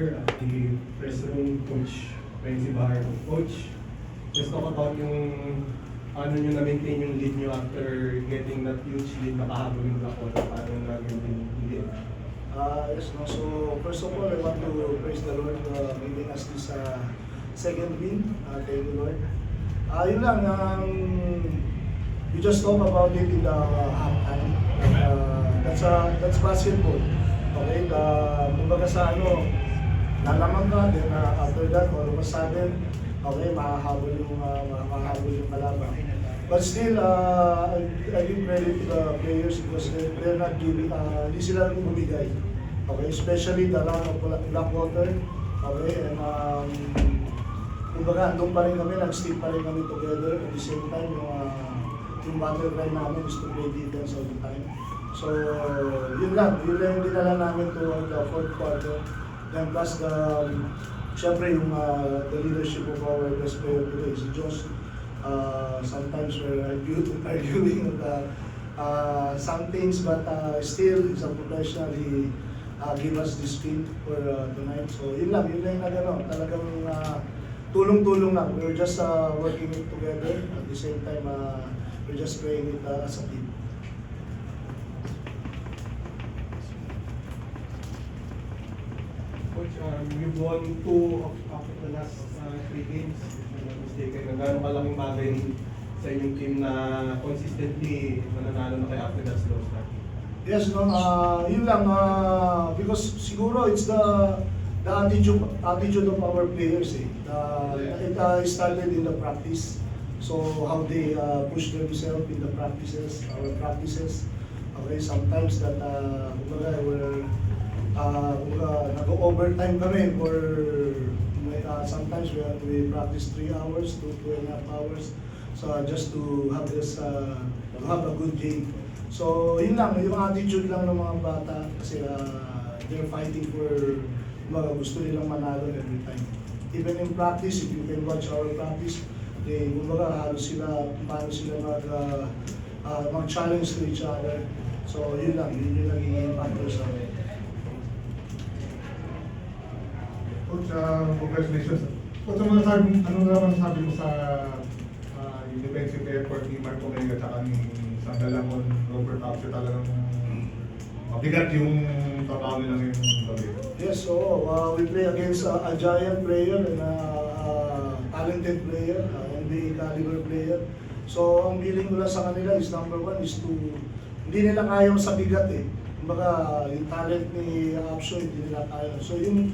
earlier, the press room, Coach Benzi Bahar, Coach, just talk about yung ano nyo na-maintain yung lead nyo after getting that huge lead, nakahabol yung Black Water, paano na-maintain hindi? Yes, no. So first of all, I want to praise the Lord giving us this second win. Thank you, Lord. Yun lang, we just talk about it in the halftime. That's basketball. Okay, kumbaga sa ano, lalamang ka, then after that, all of a sudden, okay, makahabol yung kalaban. But still, I give credit to the players because they're not giving, hindi sila rin bumigay. Okay, especially the round of Blackwater. Okay, and kumbaga, andun pa rin kami, nag-stick pa rin kami together. At the same time, yung battle cry namin is to play defense all the time. So, yun lang yung dinala namin to the fourth quarter. Then plus syempre yung the leadership of our best player today, si Josh. Sometimes we're arguing some things, but still, he's a professional. He give us this win for tonight. So, yun lang yung talagang tulong-tulong lang. We're just working it together. At the same time, we're just playing it as a team. Coach, you've won 2 of the last 3 games, if I'm not mistaken. Gano'ng kalaking bagay sa inyong team na consistently mananalo na kayo after that slow start? Yes, no, yun lang, because siguro it's the attitude of our players. It started in the practice, so how they push themselves in the practices, our practices. Okay, sometimes that we're nag-overtime kami for sometimes we practice 3 hours to 2.5 hours, so just to have this to have a good game. So yun lang, yung attitude lang ng mga bata kasi they're fighting for gusto nilang manalo every time. Even in practice, if you can watch our practice, kumbaga halos sila paano sila mag-challenge to each other. So yun lang, yun yung naging factor sa amin. Coach, congratulations. Coach, ano naman sabi mo sa yung defensive effort ni Marco Mega at saka ni Sandalamon, Robert Tapsio, talagang mabigat yung trabaho nila ngayong gabi? Yes, so we play against a giant player and a talented player, NBA caliber player. So ang feeling ko lang sa kanila is number 1 is to, hindi nila kaya sa bigat eh. Kumbaga yung talent ni Apsio, hindi nila kaya. So yung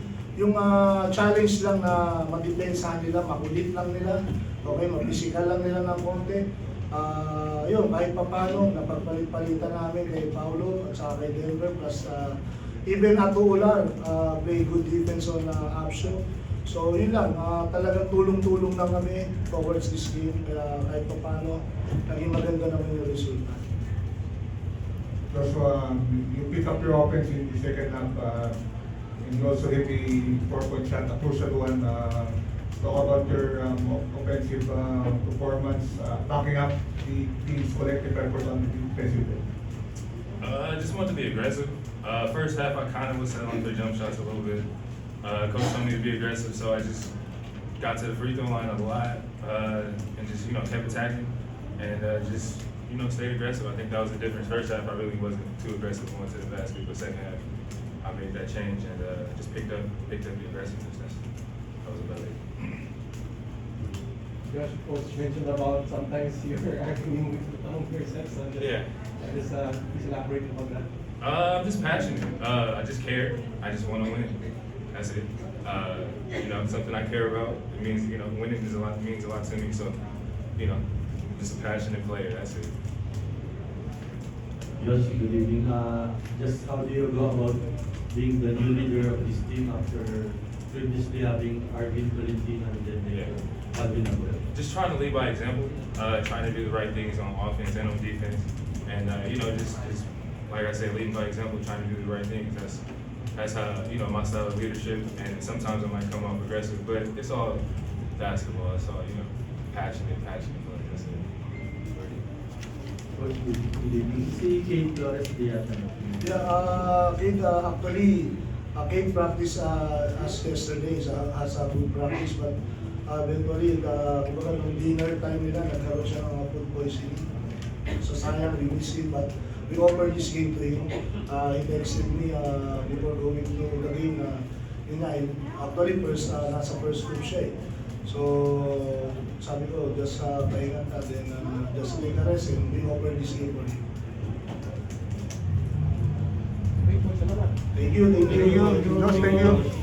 challenge lang na ma-depensahan nila, makulit lang nila, okay, ma-physical lang nila ng konti. Yun, kahit papano, napagpalit-palitan namin kay Paulo at saka kay Denver, plus even Ato Ular, play good defense on Apsio. So yun lang, talagang tulong-tulong lang kami towards this game, kaya kahit papano, naging maganda naman yung resulta. Joshua, you pick up your offense in the second half, and you also hit a 4-point shot, a crucial one. Talk about your offensive performance, backing up the team's collective effort on the defensive end. I just wanted to be aggressive. First half, I kind of was settling for jump shots a little bit. Coach told me to be aggressive, so I just got to the free throw line a lot and just kept attacking and just stayed aggressive. I think that was the difference. First half, I really wasn't too aggressive going to the basket, but second half, I made that change and just picked up the aggressiveness. That was about it. Josh, Coach mentioned about sometimes you're arguing with yourself. So just elaborate about that. I'm just passionate. I just care. I just want to win. That's it. It's something I care about. It means winning means a lot to me. So just a passionate player. That's it. Josh, good evening. Just how do you go about being the new leader of this team after previously having Arvin Tolentino and then Alvin Abuel? Just trying to lead by example, trying to do the right things on offense and on defense, and just like I said, leading by example, trying to do the right things. That's how my style of leadership. And sometimes I might come off aggressive, but it's all basketball. It's all passionate. But that's it. Coach, good evening. Si Kate Flores, di yata. Yeah, Kid, actually, Came practice as yesterday as a good practice, but eventually, kumbaga nung dinner time nila, nagkaroon siya ng food poisoning. So sayang, we miss him, but we offered this game to him. He texted me before going to the game na yun nga, actually nasa first group siya eh. So sabi ko, just pahinga ka, then just take a rest and we offered this game for him. Thank you. Thank you. Thank you. Josh, thank you.